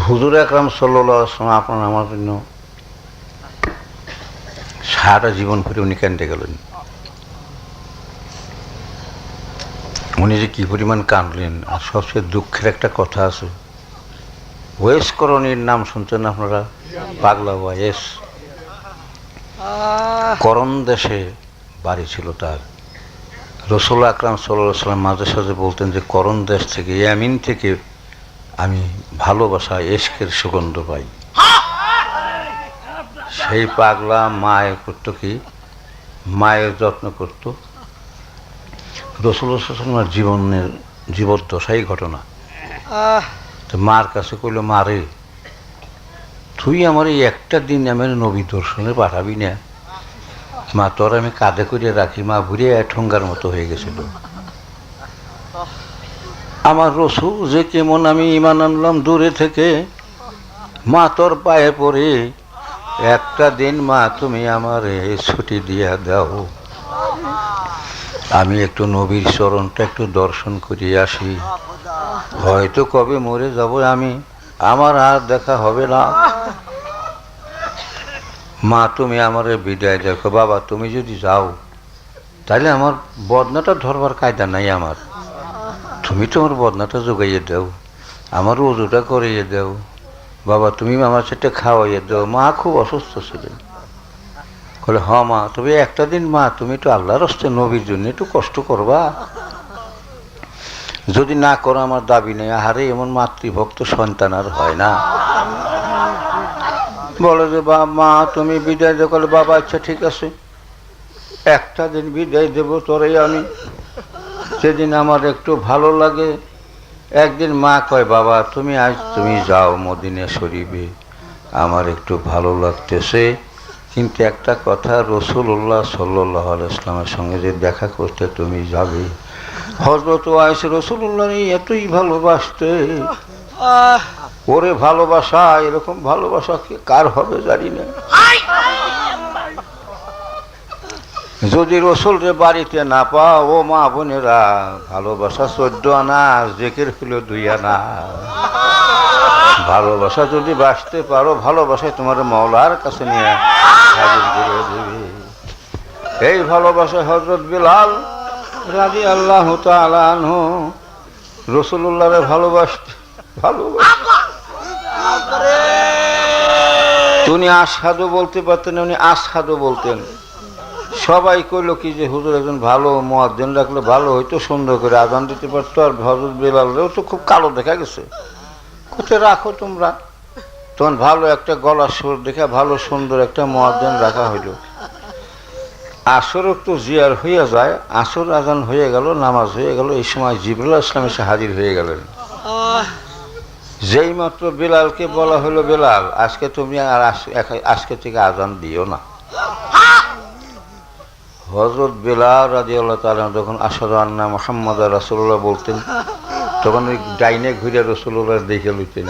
হুজুর আকরাম সাল্লাল্লাহু আলাইহি ওয়াসাল্লাম আপনার আমার জন্য সারাটা জীবন ভরে উনি কাঁদতে গেলেন। উনি যে কি পরিমাণ কাঁদলেন। আর সবচেয়ে দুঃখের একটা কথা আছে, ওয়েস করণীর নাম শুনছেন আপনারা? পাগলা ওয়েস করণ দেশে বাড়ি ছিল তার। রাসূল আকরাম সাল্লাল্লাহু আলাইহি ওয়াসাল্লাম মাঝে সাঝে বলতেন যে করণ দেশ থেকে, ইয়ামিন থেকে আমি ভালোবাসা ইশকের সুগন্ধ পাই। সেই পাগলা মায়ের করতো কি, মায়ের যত্ন করতো। রাসূলুল্লাহ সাল্লাল্লাহু আলাইহি ওয়াসাল্লামের জীবনের জীবদ্দশাই ঘটনা। তো মার কাছে কইল, মারে তুই আমার এই একটা দিন আমার নবী দর্শনে পাঠাবি না? মা তোর আমি কাঁধে করে রাখি। মা ঘুরে ঠোঙ্গার মতো হয়ে গেছিল। আমার রাসূল যে কেমন আমি ঈমান আনলাম দূরে থেকে, মা তোর পায়ে পড়ে একটা দিন মা তুমি আমারে ছুটি দিয়া দাও, আমি একটু নবীর চরণটা একটু দর্শন করিয়ে আসি। হয়তো কবে মরে যাব আমি, আমার আর দেখা হবে না। মা তুমি আমারে বিদায় দেখো। বাবা তুমি যদি যাও তাহলে আমার বদনাটা ধরবার কায়দা নাই আমার, তুমি তো আমার বদনাটা জোগাইয়ে দাও, আমার ওজুটা করিয়ে দাও। বাবা তুমি আমার সাথে খাওয়াইয়ে দাও। মা খুব অসুস্থ ছিলেন। বলে হ মা, তবে একটা দিন মা তুমি একটু আল্লাহর রাস্তায় নবীর জন্য একটু কষ্ট করবা। যদি না করো আমার দাবি নেই। আহারে এমন মাতৃভক্ত সন্তান আর হয় না। বলে যে মা তুমি বিদায় দেবো। বলে বাবা আচ্ছা ঠিক আছে, একটা দিন বিদায় দেবো তোরে আমি, সেদিন আমার একটু ভালো লাগে। একদিন মা কয় বাবা তুমি আজ তুমি যাও মদিনা শরীফে, আমার একটু ভালো লাগতেছে, কিন্তু একটা কথা, রাসূলুল্লাহ সাল্লাল্লাহু আলাইহি ওয়াসাল্লামের সঙ্গে যে দেখা করতে তুমি যাবে। হযরত আয়েশা রাসূলুল্লাহ এতই ভালোবাসতে, ওরে ভালোবাসা এরকম ভালোবাসা কি কার হবে জানি না। যদি রাসূলরে বাড়িতে না পাও ও মা বোনেরা, ভালোবাসা 14 আনা, জিকির হলো 2 আনা। ভালোবাসা যদি বাসতে পারো, ভালোবাসায় তোমার মাওলার কাছে নিয়ে হাজির করে দেবে। এই ভালোবাসা হযরত বিলাল রাদিয়াল্লাহু তাআলা আনহু রাসূলুল্লাহরে ভালোবাসতে উনি আশহাদু বলতে পারতেন, উনি আসহাদু বলতেন। সবাই কইল কি যে হুজুর একজন ভালো মুয়াজ্জিন রাখলে ভালো হইতো, সুন্দর করে আযান দিতে পারতো। আর হযরত বিলালও তো খুব কালো দেখা গেছে। কোথায় রাখো তোমরা? তখন ভালো একটা গলার সুর দেখে ভালো সুন্দর একটা মুয়াজ্জিন রাখা হইল। আসর তো জিয়ার হইয়া যায়, আসর আজান হয়ে গেল, নামাজ হয়ে গেল। এই সময় জিবরাইল আলাইহিস সালাম এসে হাজির হয়ে গেলেন। যেই মাত্র বিলালকে বলা হলো, বিলাল আজকে তুমি আর আজকে থেকে আজান দিও না। হযরত বিলাল রাদিয়াল্লাহু তাআলা যখন আশহাদু আন্না মুহাম্মাদুর রাসূলুল্লাহ বলতেন, তখন ওই ডাইনে ঘুরে রাসূলুল্লাহ দেখে লইতেন।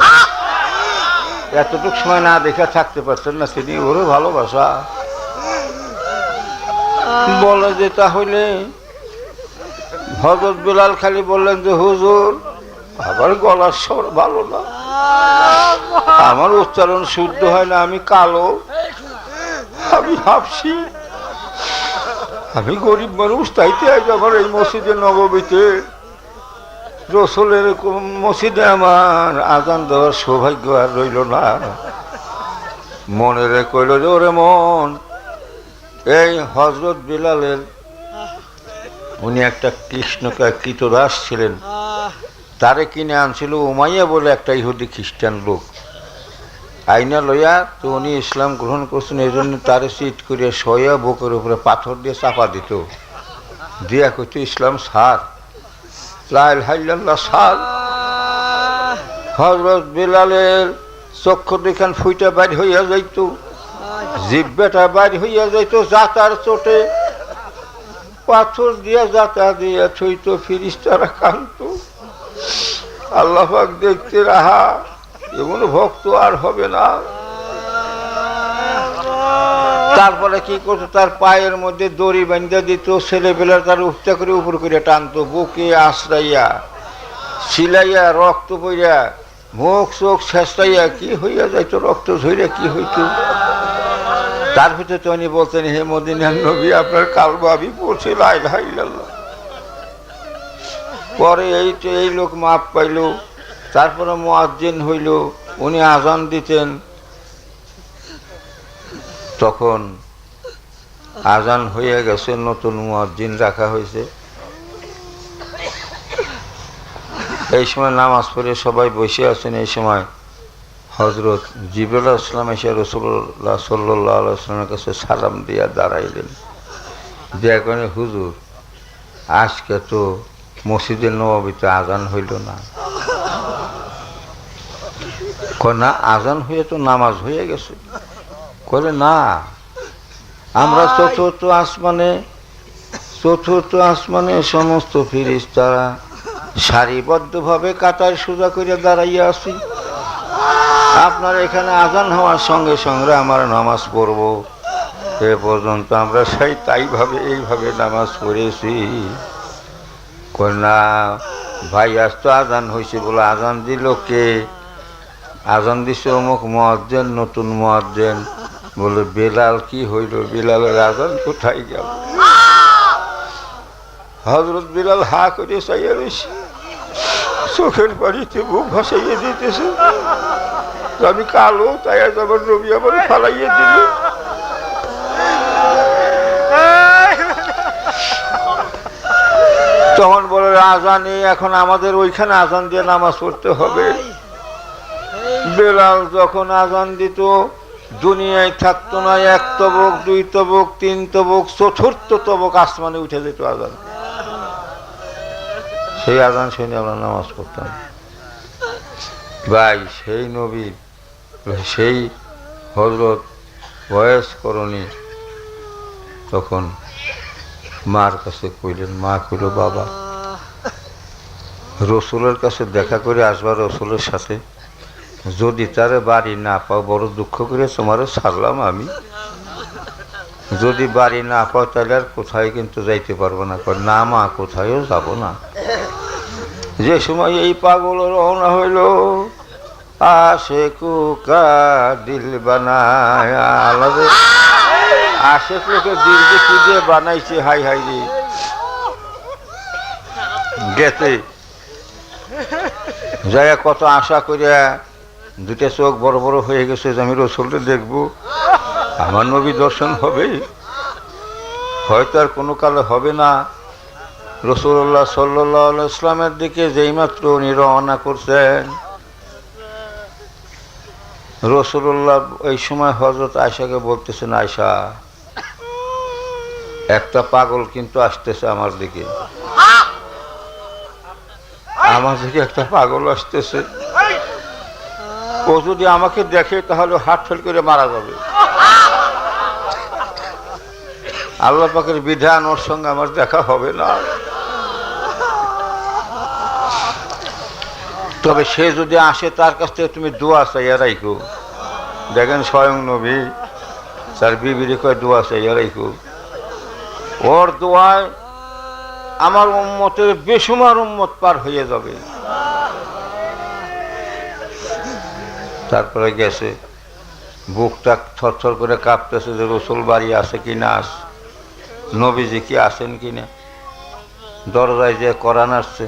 এতটুক সময় না দেখে থাকতে পারতেন না তিনি। ওরে ভালোবাসা বলে যে তাহলে হযরত বিলাল খালি বললেন যে হুজুর আমার গলার স্বর ভালো না, আমার উচ্চারণ শুদ্ধ হয় না, আমি কালো, আমি হাফসি, আমি গরিব মানুষ, তাইতে আজ আমার এই মসজিদে নববীতে রাসূলের মসজিদে আমার আজান দেওয়ার সৌভাগ্য আর রইল না। মনে রে কইল যে ওরে মন, এই হযরত বিলালের উনি একটা কৃষ্ণকায় কৃতদাস ছিলেন, তারে কিনে আনছিল উমাইয়া বলে একটা ইহুদি খ্রিস্টান লোক। আইনা লইয়া তো উনি ইসলাম গ্রহণ করছেন, এই জন্য তারে চিৎ করিয়া শোয়া বুকের উপরে পাথর দিয়ে চাপা দিত, দিয়া কইতো ইসলাম সার, লা ইলাহা ইল্লাল্লাহ সার। হযরত বিলালের চক্ষু দুখান ফুইটা বাইর হইয়া যাইত, জিহ্বাটা বাইর হইয়া যাইত, জাতার চোটে পাথর দিয়া জাতা দিয়া ছুইত, ফিরিস্তারা কান্ত। আল্লাহ পাক দেখতে রাহা এমন ভক্ত আর হবে না। তারপরে কি করতো, তার পায়ের মধ্যে দড়ি বাঁধা দিত, ছেলেবেলা তার উঠতে করে উপর করে টানতো, বুকে আশ্রাইয়া সিলাইয়া রক্ত পইয়া মুখ চোখ ছেঁচড়াইয়া কি হইয়া যাইতো, রক্ত ঝইরা কি হইতো। তার ভিতরে তো উনি বলতেন, হে মদিনার নবী, আপনার কালবা আমি পড়ছি লা ইলাহা ইল্লাল্লাহ। পরে এই লোক মাপ পাইল। তারপরে মুয়াজ্জিন হইল, উনি আজান দিতেন। তখন আজান হয়ে গেছে, নতুন মুয়াজ্জিন রাখা হয়েছে। এই সময় নামাজ পড়ে সবাই বসে আছেন। এই সময় হযরত জিবরাইল আলাইহিস সালাম এসে রাসূলুল্লাহ সাল্লাল্লাহু আলাইহি ওয়াসাল্লামের কাছে সালাম দিয়া দাঁড়াইলেন। দিয়া কইলেন, হুজুর, আজকে তো মসজিদে নববীতে আজান হইল না। কয় না, আজান হয়ে তো নামাজ হয়ে গেছে। কইলে না, আমরা চতুর্থ আসমানে সমস্ত ফেরেশতারা সারিবদ্ধভাবে কাতার সোজা করে দাঁড়াইয়া আছি। আপনার এখানে আজান হওয়ার সঙ্গে সঙ্গে আমার নামাজ পড়ব, এ পর্যন্ত আমরা এইভাবে নামাজ পড়েছি। কন্যা ভাই, আজ তো আজান হয়েছে বলে আজান দিল কে? আজান দিছে অমুক মুয়াজ্জিন, নতুন মুয়াজ্জিন। বলে বেলাল কি হইল? বেলালের আজান কোথায় গেল? হযরত বেলাল হা করে চাইয়া রয়েছে, চোখের পানিতে বুক ভাসাইয়ে দিতেছে। আমি কালো, তাই আজ আমার নবী আমার ফালাইয়ে দিল। তখন বলে, আজানে এখন আমাদের ওইখানে আজান দিয়ে নামাজ পড়তে হবে। বেলাল যখন আজান দিত, দুনিয়ায় থাকতো না। 1 তবক, 2 তবক, 3 তবক, 4র্থ তবক আসমানে উঠে যেত আজান। সেই আজান শুনে আমরা নামাজ পড়তাম। ভাই, সেই নবী, সেই হযরত বয়স করণী তখন মার কাছে কইলেন। মা কইল, বাবা, রসুলের কাছে দেখা করে আসবা রসুলের সাথে। যদি তারে বাড়ি না পাও, বড় দুঃখ করে তোমারে ছাড়লাম আমি। যদি বাড়ি না পাও তাহলে আর কোথায় কিন্তু যাইতে পারবো না। না মা, কোথায়ও যাব না। যে সময় এই পাগল রওনা হইল, আশেকু কা দিল বানায়, আলাদা আশেক লোকের দিল যে কি দিয়ে বানাইছে, হাই হাই রে। গেতে যাই কত আশা করিয়া, 2টা চোখ বড় বড় হয়ে গেছে যে আমি রসুলকে দেখবো, আমার নবী দর্শন হবে। হয়তো আর কোনো কালে হবে না। রাসূলুল্লাহ সাল্লাল্লাহু আলাইহি ওয়াসাল্লামের দিকে যেই মাত্র উনি রওনা করছেন, রাসূলুল্লাহ এই সময় হযরত আয়েশাকে বলতেছেন, আয়েশা, একটা পাগল কিন্তু আসতেছে আমার দিকে। আমার দিকে একটা পাগল আসতেছে। ও যদি আমাকে দেখে তাহলে হাত ফেল করে মারা যাবে। আল্লাহ পাকের বিধান, ওর সঙ্গে আমার দেখা হবে না। তবে সে যদি আসে, তার কাছ থেকে তুমি দোয়া চাইয়া রাখো। দেখেন, স্বয়ং নবী তার বিবিরে কয় দোয়া চাইয়া রাখো। ওর দোয়ায় আমার উম্মতের বেসুমার উম্মত পার হয়ে যাবে। তারপরে গেছে, বুকটা থরথর করে কাঁপতেছে যে রসুল বাড়ি আছে কি না, নবীজি কি আছেন কিনা। দরজায় যে কোরআন আসছে,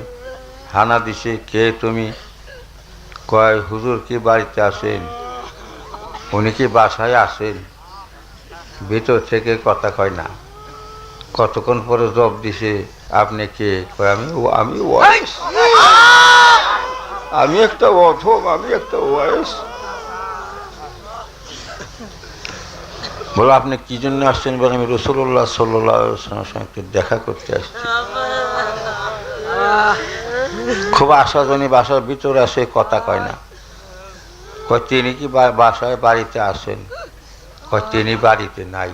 হানা দিছে, কে তুমি? কয়, হুজুর কি বাড়িতে আছেন? উনি কি বাসায় আছেন? ভিতর থেকে কথা কয় না। কতক্ষণ পরে জব দিছে, আপনি কে? কয়, আমি ওয়াইস, আমি একটা অধম, আমি একটা ওয়াইস। বলো, আপনি কি জন্য আসছেন? বলে, আমি রাসূলুল্লাহ সাল্লাল্লাহু আলাইহি ওয়াসাল্লামের সঙ্গে একটু দেখা করতে আসছি। খুব আশাজনী, বাসার ভিতরে আসে, কথা কয় না। কয়, তিনি কি বাসায় বাড়িতে আসেন? কয়, তিনি বাড়িতে নাই।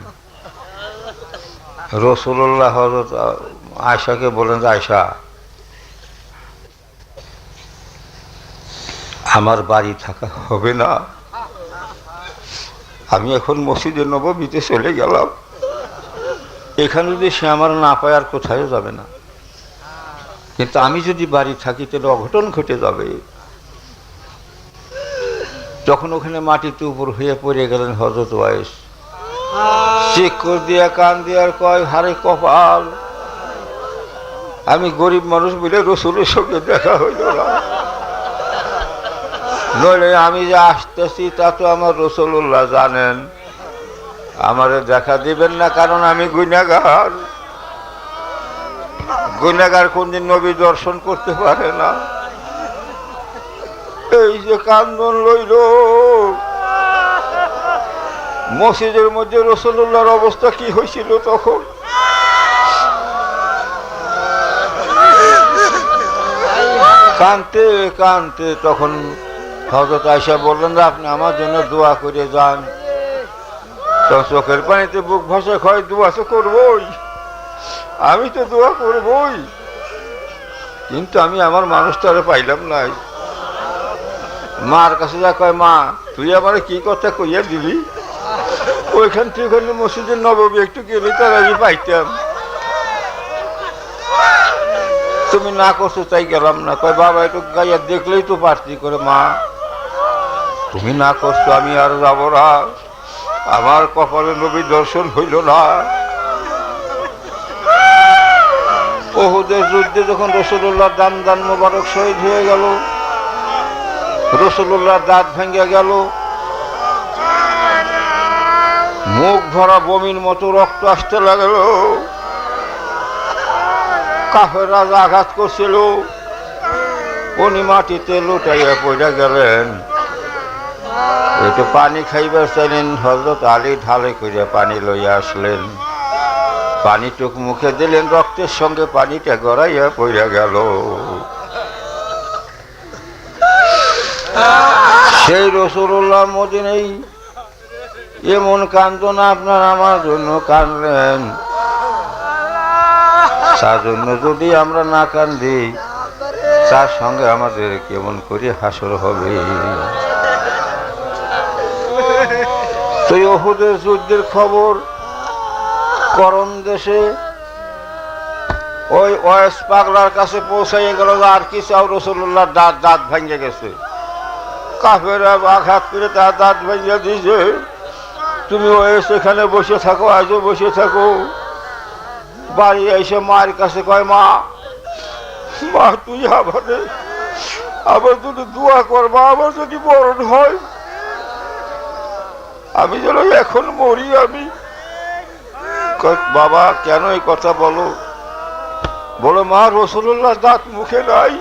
রাসূলুল্লাহ হযরত আয়েশাকে বলেন, আয়েশা, আমার বাড়ি থাকা হবে না। আমি এখন মসজিদে নববীতে চলে গেলাম। এখানে যদি সে আমার না পায়, আর কোথাও যাবে না। কিন্তু আমি যদি বাড়ি থাকি তাহলে অঘটন ঘটে যাবে। তখন ওখানে মাটিতে উপর হয়ে পড়ে গেলেন হযরত ওয়াইস। চিৎকার দিয়া কান দিয়ে কয়, হারে কপাল, আমি গরিব মানুষ বলে রসুলের সঙ্গে দেখা হইল না, নইলে আমি যে আসতেছি তা তো আমার রাসূলুল্লাহ জানেন, আমারে দেখা দিবেন না, কারণ আমি গুনাহগার। গুনাহগার কোনদিন নবী দর্শন করতে পারে না। এই যে কান্দন লইল, মসজিদের মধ্যে রাসূলুল্লাহর অবস্থা কি হয়েছিল তখন? কানতে কানতে তখন হযরত আয়েশা বললেন যে আপনি আমার জন্য দোয়া করে যান। তো চোখের পানিতে বুক ভাসা হয়, দোয়া তো করবই, আমি তো দোয়া করবই, কিন্তু আমি আমার মানুষটারে পাইলাম নাই। মার কাছে যা কয়, মা তুই আমার কি কথা কইয়া দিবি, ওইখান থেকে মসজিদের নববী একটু গেলে তার আমি পাইতাম, তুমি না করছো তাই গেলাম না। কয় বাবা একটু গাইয়া দেখলেই তো পারতি। করে মা তুমি না করছো, আমি আর যাবো না, আমার কপালে নবী দর্শন হইল না। উহুদের যুদ্ধে যখন রাসূলুল্লাহর দান মোবারক শহীদ হয়ে গেল, রাসূলুল্লাহর দাঁত ভেঙে গেল, মুখ ভরা বমির মতো রক্ত আসতে লাগল, কাফেররা আঘাত করছিল, উনি মাটিতে লুটাইয়া পড়ে গেলেন। একটু পানি খাইবার চাইলেন, হযরত আলী ঢালে করে পানি লইয়া আসলেন, পানিটুক মুখে দিলেন, রক্তের সঙ্গে পানিটা গড়াইয়া পড়ে গেল। সেই রাসূলুল্লাহ মদিনায় এমন কান্দন আপনার আমার জন্য কাঁদলেন, তার জন্য যদি আমরা না কান্দি, তার সঙ্গে আমাদের কেমন করে হাসর হবে। তো উহুদের যুদ্ধের খবর করণ দেশে ওই ওয়েস পাগলার কাছে পৌঁছাইয়া গেল, আর কি চাও, রাসূলুল্লাহর দাঁত ভেঙে গেছে, কাফেররা আঘাত করে তার দাঁত ভেঙে দিয়েছে, তুমি ওয়েস এখানে বসে থাকো, আজও বসে থাকো। বাড়ি এসে মায়ের কাছে কয়, মা মা তুই আবার যদি দোয়া করবা, আবার যদি মরণ হয়, আমি যেন এখন মরি। আমি বাবা কেন এই কথা বলো? বলো মা রাসূলুল্লাহ দাঁত মুখে নাই,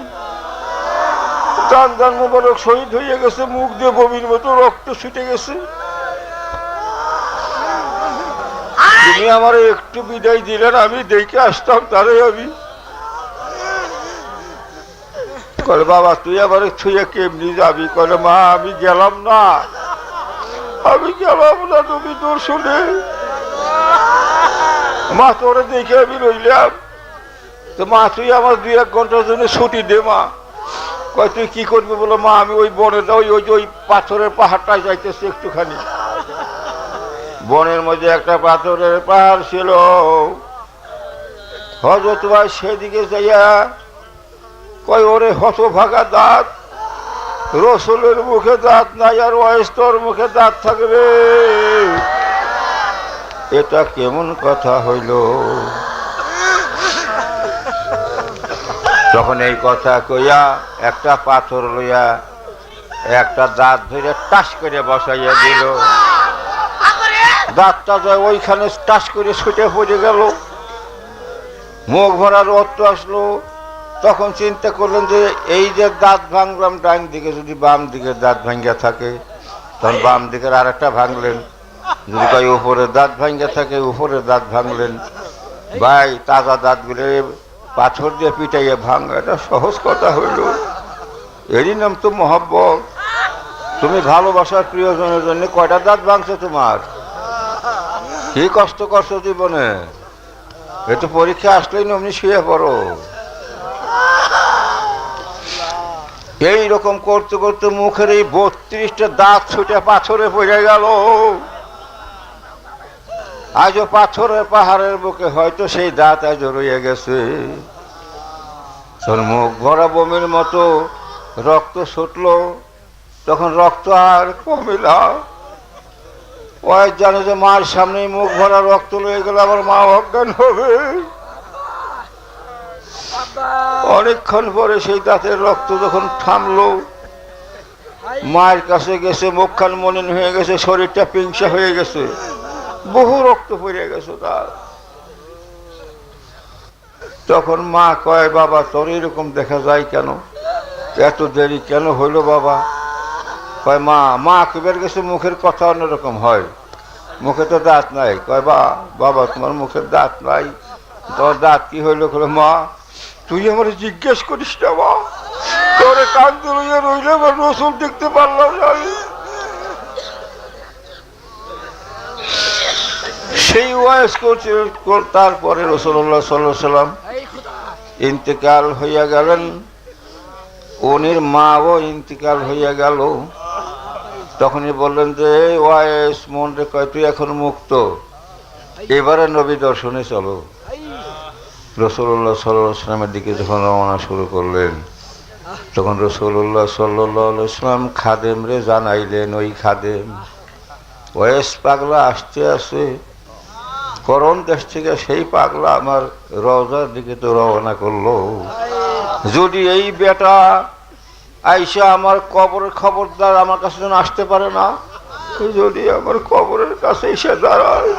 দান মোবারক শহীদ হয়ে গেছে, মুখ দিয়ে বমির মতো রক্ত ছুটে গেছে, তুমি আমার একটু বিদায় দিলেন, আমি দেখে আসতাম তারে। আমি কলে বাবা তুই আবার ছুঁয়ে কেমনি যাবি? কলে মা আমি গেলাম না, তুমি তোর শুনে মা তোরে দেখে আমি রইলাম। তো মা তুই আমার 2-1 ঘন্টার জন্য ছুটি দে। মা কয় তুই কি করবি? বলো মা আমি ওই বনে ওই পাথরের পাহাড়টায় যাইতেছি একটুখানি। বনের মধ্যে একটা পাথরের পাহাড় ছিল, হযরত ভাই সেদিকে যাইয়া কয় ওরে হতভাগা দাঁত, রাসূলের মুখে দাঁত নাই আর ওয়াইস্তর মুখে দাঁত থাকবে, এটা কেমন কথা হইল? তখন এই কথা কইয়া একটা পাথর লইয়া একটা দাঁত ধরে টাস করে বসাইয়া দিল, দাঁতটা যায় ওইখানে টাস করে ছুটে পড়ে গেল, মুখ ভরা রক্ত আসলো। তখন চিন্তা করলেন যে এই যে দাঁত ভাঙলাম ডান দিকে, যদি বাম দিকে দাঁত ভাঙ্গা থাকে তখন বাম দিকের আর একটা ভাঙলেন, যদি কয় উপরের দাঁত ভাঙ্গা থাকে উপরের দাঁত ভাঙলেন। ভাই তাজা দাঁতগুলো পাথর দিয়ে পিটাইয়া ভাঙা এটা সহজ কথা হইল? এরই নাম তো মহব্বত। তুমি ভালোবাসার প্রিয়জনের জন্য কয়টা দাঁত ভাঙছো? তোমার কি কষ্ট করছো জীবনে? একটু পরীক্ষা আসলেই অমনি শুয়ে পড়ো। এইরকম করতে করতে মুখের এই 32টা দাঁত ছুটে পাথরে পড়ে গেল। আজও পাথরের পাহাড়ের বুকে হয়তো সেই দাঁত আজও রয়ে গেছে। তোর মুখ ভরা বমির মতো রক্ত ছুটলো। তখন রক্ত আর কমে না। ওই জানে যে মার সামনে মুখ ভরা রক্ত লয়ে গেলে আমার মা অজ্ঞান হবে। অনেকক্ষণ পরে সেই দাঁতের রক্ত যখন থামলো, মায়ের কাছে গেছে, মুখখান মলিন হয়ে গেছে, শরীরটা পিংসা হয়ে গেছে, বহু রক্ত পড়ে গেছে তার। তখন মা কয়, বাবা তোর এরকম দেখা যায় কেন, এত দেরি কেন হইল বাবা? কয় মা কইবার গেছে মুখের কথা অন্যরকম হয়, মুখে তো দাঁত নাই। কয় বাবা তোমার মুখের দাঁত নাই, তোমার দাঁত কি হইলো? কলে মা তুই আমার জিজ্ঞেস করিস না মা, তোরে কান ধরে রইলে আমার রসুল দেখতে পারলাম না। সেই ওয়াইজ করছে। তারপরে রাসূলুল্লাহ সাল্লাল্লাহু আলাইহি সাল্লাম ইন্তেকাল হইয়া গেলেন, উনির মাও ইন্তেকাল হইয়া গেল। তখনই বললেন যে ওয়াইস মন রে, কয় তুই এখন মুক্ত, এবারে নবী দর্শনে চলো। রাসূলুল্লাহ সাল্লাল্লাহু আলাইহি সাল্লামের দিকে যখন রওনা শুরু করলেন, তখন রাসূলুল্লাহ সাল্লাল্লাহু আলাইহি সাল্লাম খাদেম রে জানাইলেন, ওই খাদেম ওয়েস পাগলা আসতে আসে করণ দেশ থেকে, সেই পাগলা আমার রওজার দিকে তো রওনা করলো। যদি এই বেটা আইসা আমার কবরের খবরদার আমার কাছে যেন আসতে পারে না, যদি আমার কবরের কাছে এসে দাঁড়ায়,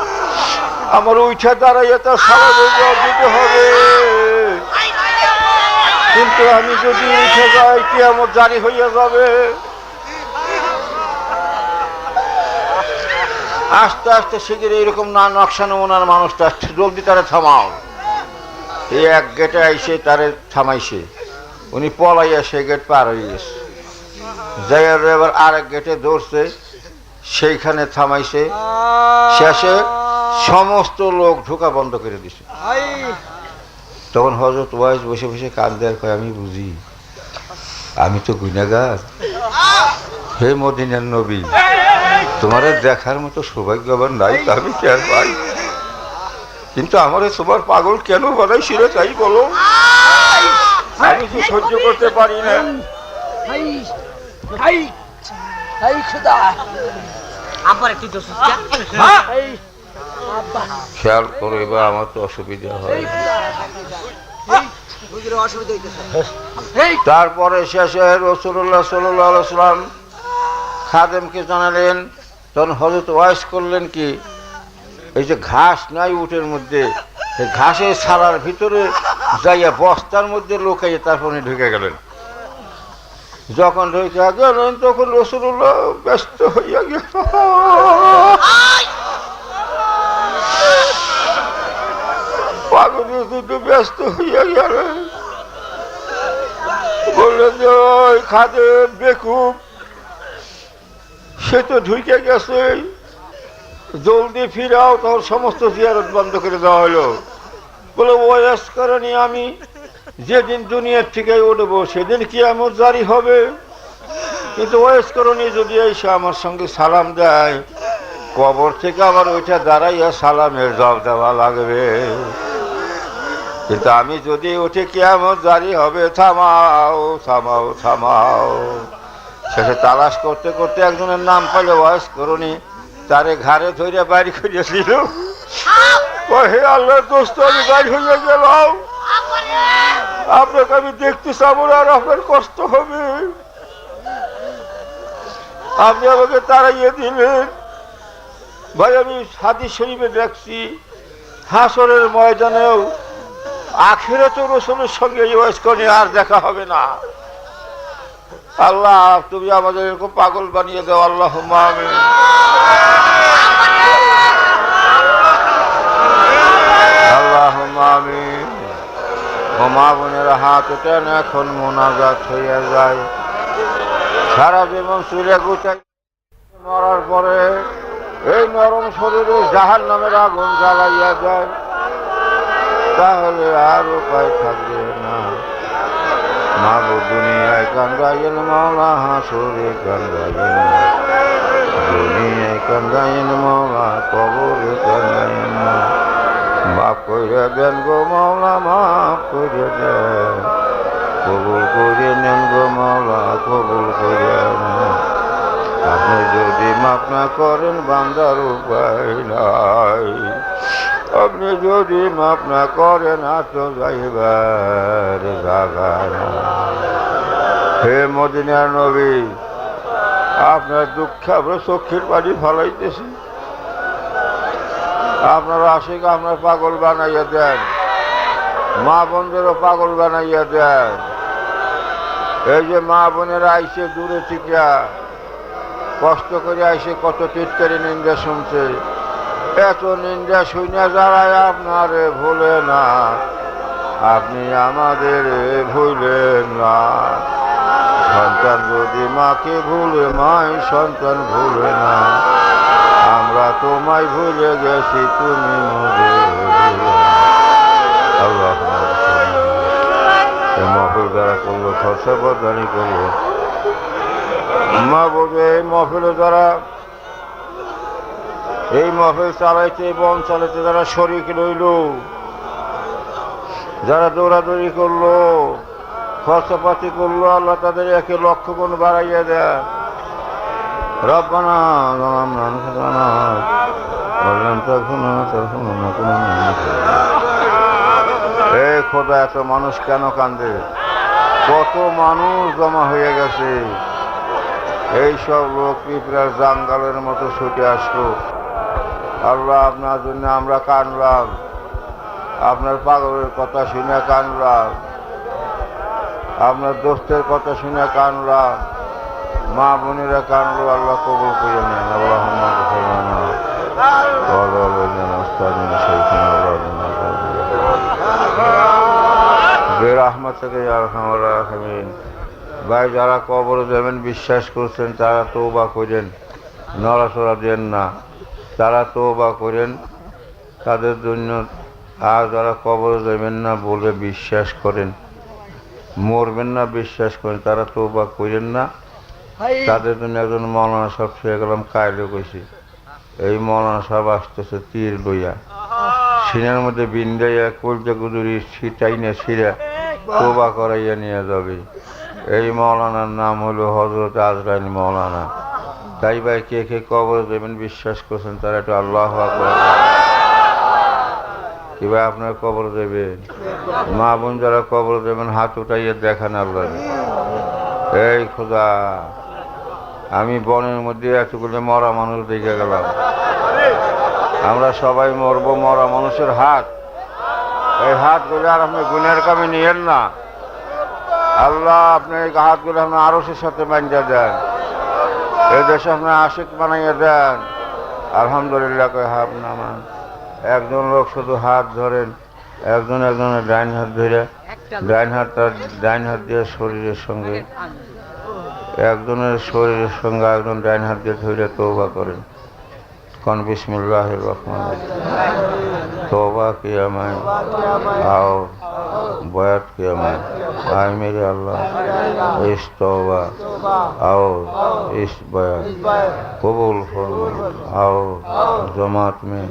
আমার উঠে দাঁড়াইয়া তার সারা জবাব দিতে হবে। কিন্তু আমি যদি উঠে যাই, কিয়ামত জারি হইয়া যাবে। আস্তে আস্তে শিগগির এইরকম না নকশা নমুনার মানুষটা জলদি তারে থামাও। এই এক গেটে আইসে তারে থামাইছে, উনি পলাইয়া সে গেট পার হয়ে গেছে, যাই এবার আরেক গেটে ধরছে, সেইখানে থামাইছে। শেষে সমস্ত লোক ঢোকা বন্ধ করে দিছে। তখন হযরত ওয়াইস বসে বসে কাঁদে আর কয়, আমি বুঝি আমি তো গুনাহগার, হে মদিনার নবী তোমার দেখার মতো সৌভাগ্যবান নাই, তা আমি কেন পাই, কিন্তু আমার তোমার পাগল কেন বানাইছিল তাই বলো, আমি কি সহ্য করতে পারি না। খেয়াল করো, এবার আমার তো অসুবিধা হয়। তারপরে শেষে রাসূলুল্লাহ সাল্লাল্লাহু আলাইহি ওয়াসাল্লাম খাদেমকে জানালেন। তখন হযরত ওয়াইস করলেন কি, এই যে ঘাস নাই উটের মধ্যে, ঘাসের ছাড়ার ভিতরে যাইয়া বস্তার মধ্যে লুকাইয়ে তারপরে ঢুকে গেলেন। যখন ঢুকে গেলেন তখন রাসূলুল্লাহ ব্যস্ত হইয়া গেল, পাগল ব্যস্ত হইয়া গেলেন। বললেন যে ওই খাদেম বেকুব, সে তো ঢুকে গেছে, জলদি ফিরাও। তখন সমস্ত জিয়ারত বন্ধ করে দেওয়া হলো। বলে ওয়াইস কারণে আমি যেদিন দুনিয়ার থেকে উঠবো সেদিন কিয়ামত জারি হবে, কিন্তু ওয়াইস কারণে যদি এসে আমার সঙ্গে সালাম দেয়, কবর থেকে আবার ওইটা দাঁড়াইয়া সালামের জবাব দেওয়া লাগবে, কিন্তু আমি যদি উঠে কিয়ামত জারি হবে, থামাও থামাও থামাও। শেষে তালাশ করতে করতে একজনের নাম পাইলে ওয়াইস করণী, তারে ঘাড়ে ধরে বাড়ি করিয়েছিল। হে আল্লাহর দোস্ত, আমি বাড়ি হইয়া গেলাম, আপনাকে আমি দেখতে চাবো না, আর আপনার কষ্ট হবে, আপনি আমাকে তাড়াইয়ে দিলেন। ভাই আমি হাদিস শরীফে দেখছি, হাসরের ময়দানেও আখিরাতে রাসূলের সঙ্গে ওয়াইস করণী আর দেখা হবে না। আল্লাহ তুমি আমাদের এরকম পাগল বানিয়ে দাও, আল্লাহুম্মা আমিন। আল্লাহুম্মা আমিন। ও মা বোনেরা হাত উঠান, এখন মোনাজাত হইয়া যায়। সারা জীবন চুলে গুটাই মরার পরে এই নরম শরীরে জাহান্নামের আগুন জ্বালাইয়া যায়, তাহলে আর উপায় থাকবে না। মাগো দুনিয়ায় কান্দাইল মাওলা, হাসরে কান্দাইল না, দুনিয়ায় কান্দাইল মাওলা, কবরে কান্দাইল না। মাফ করে দেন গো মাওলা, মাফ করে দেন, কবুল করে নেন গো মাওলা, কবুল করে নেন। আপনি যদি মাফ না করেন বান্দার উপায় নাই, আপনি যদি মাফ না করেন আত যাইবার জায়গা নাই। হে মদিনার নবী, আপনার দুঃখে আমরা চোখের পানি ফলাইতেছি, আপনার আশিক আপনার পাগল বানাইয়া দেন, মা বোনদেরও পাগল বানাইয়া দেন। এই যে মা বোনেরা আইসে দূরে টিকা কষ্ট করে আইসে কত টিটকারি নিন্দা শুনছে, এত নিন্দা শুনে যারা আপনারে ভুলে না, আপনি আমাদের ভুলেন না। সন্তান যদি মাকে ভুলে, মাই সন্তান ভুলে না। আমরা তোমায় ভুলে গেছি, তুমি মোদের আল্লাহ মহফিল যারা করলো খরচা বদানি করলো, মা বোঝে এই মহফিলে যারা এই মহফিল চালাইতে বন চালাইতে যারা শরীক রইল, যারা দৌড়াদৌড়ি করলো খরচাপাতি করলো, আল্লাহ তাদের 1,00,000 গুণ বাড়াইয়া দেয়। রব্বানা যালামনা আনফুসানা ওয়া লাম তাগফির লানা লানাকুনান্না মিনাল খাসিরিন। এই খোদা, এত মানুষ কেন কান্দে? কত মানুষ জমা হয়ে গেছে। এই সব লোক পিঁপড়ার জাঙ্গালের মতো ছুটে আসলো। আল্লাহ, আপনার জন্য আমরা কানলাম, আপনার পাগলের কথা শুনে কানলাম, আপনার দোস্তের কথা শুনে কানলাম, মা বোনেরা কানলো। আল্লাহ কবুল করে নেন। আল্লাহুম্মা গফির লানা ওয়া লিওয়ালিদিনা ওয়াসতাজিনা শাইখানা বিরহমাতিকা ইয়া আরহামার রাহিমিন। ভাই, যারা কবরে যাবেন বিশ্বাস করছেন তারা তওবা করেন, নড়াচড়া দেন না, তারা তওবা করেন তাদের জন্য। আর যারা কবরে যাবেন না বলে বিশ্বাস করেন, মরবেন না বিশ্বাস করেন, তারা তওবা করেন না, তাদের জন্য একজন মৌলানা সাহেব শুয়ে গেলাম কায়লে কইছি। এই মৌলানা সাহেব আসতেছে তীর লইয়া, সিনার মধ্যে বিন্দাইয়া কলজা গুজুরি ছিটাই না ছিঁড়া তওবা করাইয়া নিয়ে যাবে। এই মৌলানার নাম হলো হযরত আজরাইল মৌলানা। তাই ভাই, কে কে কবরে যাবেন বিশ্বাস করছেন তারা একটু আল্লাহু আকবার। কি ভাই, আপনার কবর দেবেন? মা বোন যারা কবর দেবেন হাত উঠাইয়া দেখান আল্লাহ। এই খোদা, আমি বনের মধ্যে এতগুলো মরা মানুষ দেখে গেলাম। আমরা সবাই মরবো, মরা মানুষের হাত, এই হাতগুলো আর আপনি গুণের কামে নিয়েন না। আল্লাহ, আপনি এই হাতগুলো আপনার আরশের সাথে বাঁধিয়ে দেন, এই দেশে আপনার আশিক বানাইয়া দেন। আলহামদুলিল্লাহ কই হাত নামান। একজন লোক শুধু হাত ধরেন, একজনের ডাইন হাত ধরে, ডাইন হাত দিয়ে শরীরের সঙ্গে, একজনের শরীরের সঙ্গে একজন ডাইন হাত দিয়ে ধরে তওবা করেন। কোন বিসমিল্লাহির রহমানির রহিম। तौबा किया मैं आओ बैत किया मैं आए मेरे अल्लाह इस तौबा आओ इस बैत कबूल फरमा आओ जमात में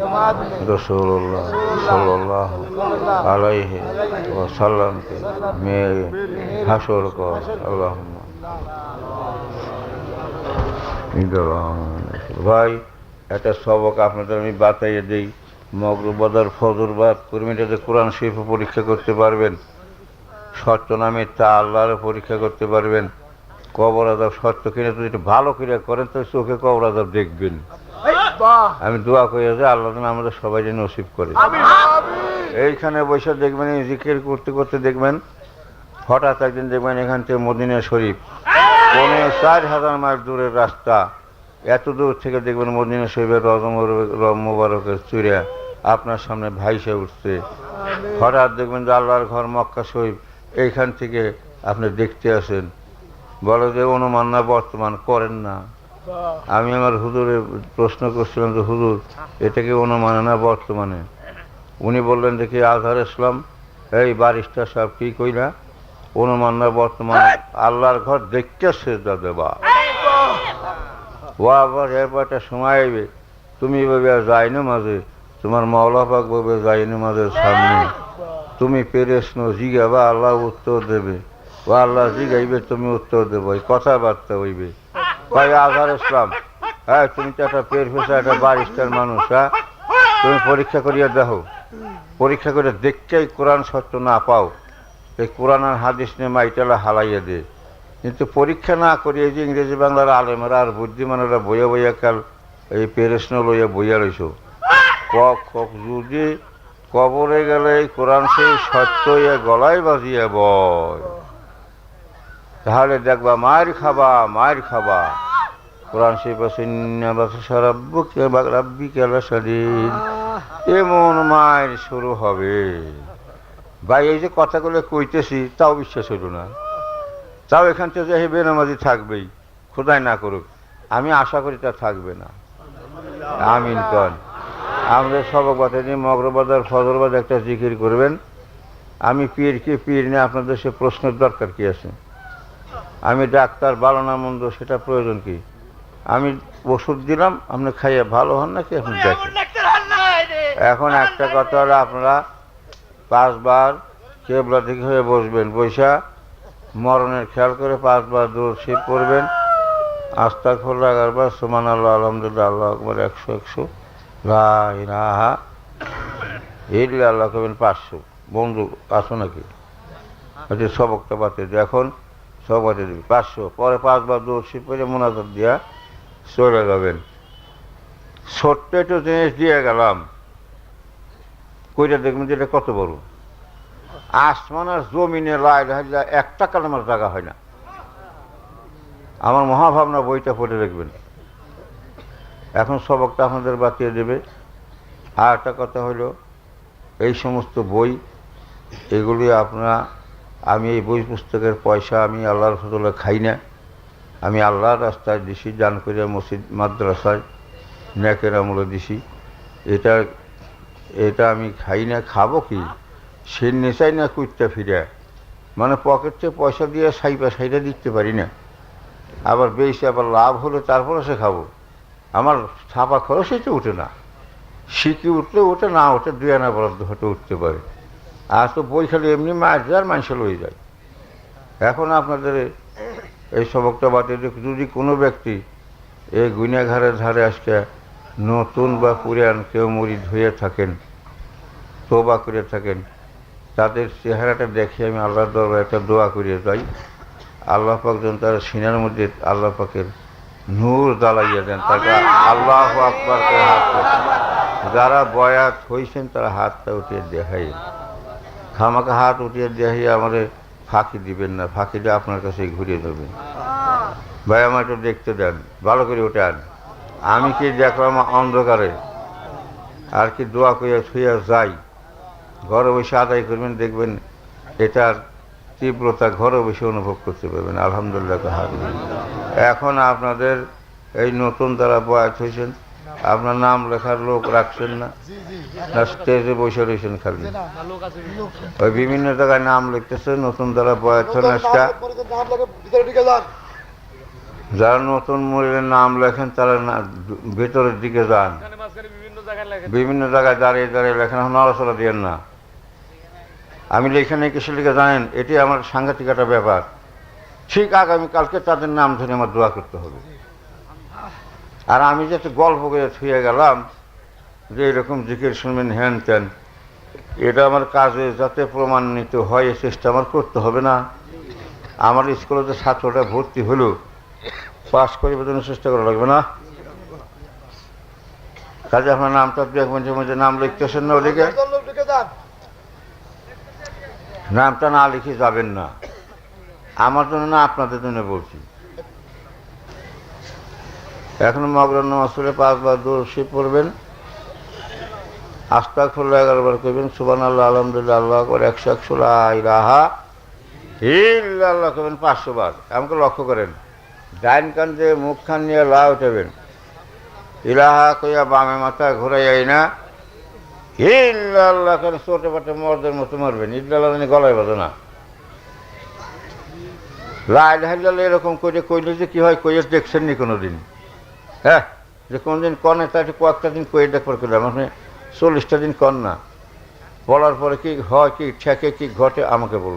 रसूलुल्लाह सल्लल्लाहु अलैहि वसल्लम के मेरे हशर को अल्लाहुम्मा भाई একটা সবক আপনাদের আমি বাতাইয়ে দিই। মগরব বদর ফজর বাদ কর্মীটাতে কোরআন শরীফ পরীক্ষা করতে পারবেন, সত্য নামে তা আল্লাহরে পরীক্ষা করতে পারবেন। কবর আযাব সত্য কিনা যদি একটু ভালো করে করেন তো চোখে কবর আযাব দেখবেন। আমি দোয়া করি যে আল্লাহ যেন আমাদের সবাই যেন নসিব করে। এইখানে বসে দেখবেন, জিকির করতে করতে দেখবেন হঠাৎ একদিন দেখবেন এখান থেকে মদিনা শরীফ 4,000 মাইল দূরের রাস্তা, এত দূর থেকে দেখবেন মদিনা শরীফের রওজা মুবারকের চূড়া আপনার সামনে ভাইসে উঠছে। হঠাৎ দেখবেন যে আল্লাহর ঘর মক্কা শরীফ এইখান থেকে আপনি দেখতে আসেন। বলে যে অনুমান না বর্তমান করেন না। আমি আমার হুজুরে প্রশ্ন করছিলাম যে হুজুর এটা কি অনুমানে না বর্তমানে? উনি বললেন দেখি আজহার ইসলাম এই বারিস্টার সাহেব কি কইলা অনুমান না বর্তমান, আল্লাহর ঘর দেখতে সেজদা দেবা। ও আবার এরপর একটা সময় আইবে তুমি ভাবে যাই না মাঝে তোমার মাওলা পাক ভাবে যাই না মাঝের সামনে তুমি প্রশ্ন জিগাবা আল্লাহ উত্তর দেবে, ও আল্লাহ জিগাইবে তুমি উত্তর দেবো, এই কথাবার্তা হইবে। ভাই আজহার ইসলাম, হ্যাঁ তুমি তো একটা প্রফেসর, একটা বারিস্টার মানুষ, হ্যাঁ তুমি পরীক্ষা করিয়া দেখো, পরীক্ষা করে দেখতেই কোরআন সত্য না পাও, এই কোরআন আর হাদিস নিয়ে মাইটালা হালাইয়া দে। কিন্তু পরীক্ষা না করিয়ে যে ইংরেজি বাংলার আলেমেরা আর বুদ্ধিমানেরা বইয়া বইয়া কাল এই প্রশ্ন লইয়া বইয়া রইছ, যদি কবরে গেলে কোরআন সেই সত্য গলায় বাজিয়ে বয়, তাহলে দেখবা মায়ের খাবা, মায়ের খাবা। কোরআন শরীফ আছে রাব্বি কেলা সাদিন, এমন মায়ের শুরু হবে। ভাই এই যে কথাগুলো কইতেছি তাও বিশ্বাস হইল না, তাও এখান থেকে যে বেনামাজি থাকবেই, খোদাই না করুক, আমি আশা করি তা থাকবে না। আমিন কন। আমাদের সবকবাতে নিয়ে মগরবাজার ফজরবাদ একটা জিকির করবেন। আমি পীর কি পীর নিয়ে আপনাদের সে প্রশ্নের দরকার কি আছে? আমি ডাক্তার, ভালো না মন্দ সেটা প্রয়োজন কি? আমি ওষুধ দিলাম, আপনি খাইয়ে ভালো হন নাকি আপনি দেখেন। এখন একটা কথা হলো, আপনারা 5 বার কেবলা দিকে হয়ে বসবেন, বৈশা মরণের খেয়াল করে 5 বার দূর শীত পড়বেন, আস্তাগফিরুল্লাহ 11 বার, সুবহানাল্লাহ আলহামদুলিল্লাহ আল্লাহু আকবার 100 লা ইলাহা ইল্লাল্লাহ কবেন 500। বন্ধু আসো নাকি? আচ্ছা সবকটা বাতে দিয়ে এখন সব বাতে দিবি 500, পরে 5 বার দূর শীত পড়ে মোনাজাত দিয়া চলে যাবেন। ছোট্ট একটু জিনিস দিয়ে গেলাম, কইটা দেখবেন যে এটা কত বড়। আসমান আর জমিনে লাই একটা কালেমার জায়গা হয় না। আমার মহাভাবনা বইটা পড়ে দেখবেন। এখন সবকটা আপনাদের বাঁচিয়ে দেবে। আর একটা কথা হলো, এই সমস্ত বই এগুলি আপনারা, আমি এই বই পুস্তকের পয়সা আমি আল্লাহর ফজলে খাই না, আমি আল্লাহর রাস্তায় দিছি, দান করিয়া মসজিদ মাদ্রাসায় নেকের আমলে দিছি। এটা আমি খাই না, খাবো কি? সে নেশাই না কুইটটা ফিরে, মানে পকেটে পয়সা দিয়ে সাইটা দিতে পারি না, আবার বেশি আবার লাভ হলে তারপরে সে খাবো। আমার ছাপা খরচই তো উঠে না, শিখি উঠলে ওঠে, না ওঠে 2 আনা বরাদ্দ হতে উঠতে পারে। আর তো বই খালি এমনি মায়ের মানুষ লয়ে যায়। এখন আপনাদের এই সবকটা বাদে যদি কোনো ব্যক্তি এই গুনাহগারের ধারে আজকে নতুন বা পুরান কেউ মুরিদ হয়ে থাকেন, তওবা করে থাকেন, তাদের চেহারাটা দেখে আমি আল্লাহর দরবারে একটা দোয়া করিয়ে যাই, আল্লাহ পাক যেন তার সিনার মধ্যে আল্লাহ পাকের নূর জ্বালাইয়া দেন, তাকে আল্লাহু আকবার করে হাত তোলেন। যারা বয়াত হয়েছেন তারা হাতটা উঠিয়ে দেখাই, খামাকে হাত উঠিয়ে দেখাই আমাদের ফাঁকি দিবেন না, ফাঁকি দিয়ে আপনার কাছে ঘুরিয়ে দেবেন। ভাই আমার একটু দেখতে দেন, ভালো করে ওঠান। আমি কি দেখলাম অন্ধকারে, আর কি দোয়া করে শুয়ে যাই, ঘরে বসে আদায় করবেন, দেখবেন এটার তীব্রতা ঘরে বসে অনুভব করতে পারবেন। আলহামদুলিল্লাহ। এখন আপনাদের এই নতুন যারা বয়াত হয়েছেন, আপনার নাম লেখার লোক রাখছেন না, না স্টেজে বসে রয়েছেন খালি? ওই বিভিন্ন জায়গায় নাম লিখতেছে নতুন যারা বয়াত হন। যারা নতুন মরিলের নাম লেখেন তারা ভেতরের দিকে যান, বিভিন্ন জায়গায় দাঁড়িয়ে দাঁড়িয়ে লেখেন, নড়াচড়া দিয়েন না। আমি এখানে কিসে লিখে জানেন, এটি আমার সাংঘাতিক একটা ব্যাপার। ঠিক আগামীকালকে তাদের নাম ধরে আমার দোয়া করতে হবে। আর আমি যাতে গল্প করে ছুঁয়ে গেলাম যে এরকম জিকির শুনবেন হ্যান ত্যান, এটা আমার কাজে যাতে প্রমাণিত হয় এই চেষ্টা আমার করতে হবে না। আমার স্কুলে যে ছাত্রটা ভর্তি হলো, পাস করিবার জন্য চেষ্টা করা লাগবে না? কাজে আপনার নামটা মধ্যে মধ্যে নাম লিখতেছেন না, ওদিকে নামটা না লিখে যাবেন না। আমার জন্য না, আপনাদের জন্য বলছি। এখন মাগরিব নামাজ পড়ে 5 বার দরুদ শরীফ পড়বেন, আস্তাগফিরুল্লাহ 11 বার করবেন, সুবহানাল্লাহ আলহামদুলিল্লাহ আল্লাহু আকবার 100 লা ইলাহা ইল্লাল্লাহ করবেন 500 বার। আমাকে লক্ষ্য করেন, ডাইন কান দিয়ে মুখখান নিয়ে লা উঠাবেন, ইলাহা কইয়া বামে মাথা ঘুরাইয়াই না, ইল্লাল্লাহ কেন চোটে পাটে মর্দের মতো মারবেন, ইল্লাল্লাহ জানি গলায় বাজে না। লা ইলাহা ইল্লাল্লাহ এরকম করে কইলে যে কি হয়, কইয়ে দেখছেন নি কোনোদিন? হ্যাঁ, যে কোনদিন কনে তাকে কয়েকটা দিন কয়ে দেখবার করলাম, আপনি 40টা দিন কন না, বলার পরে কি হয়, কি ঠেকে, কি ঘটে আমাকে বলুন।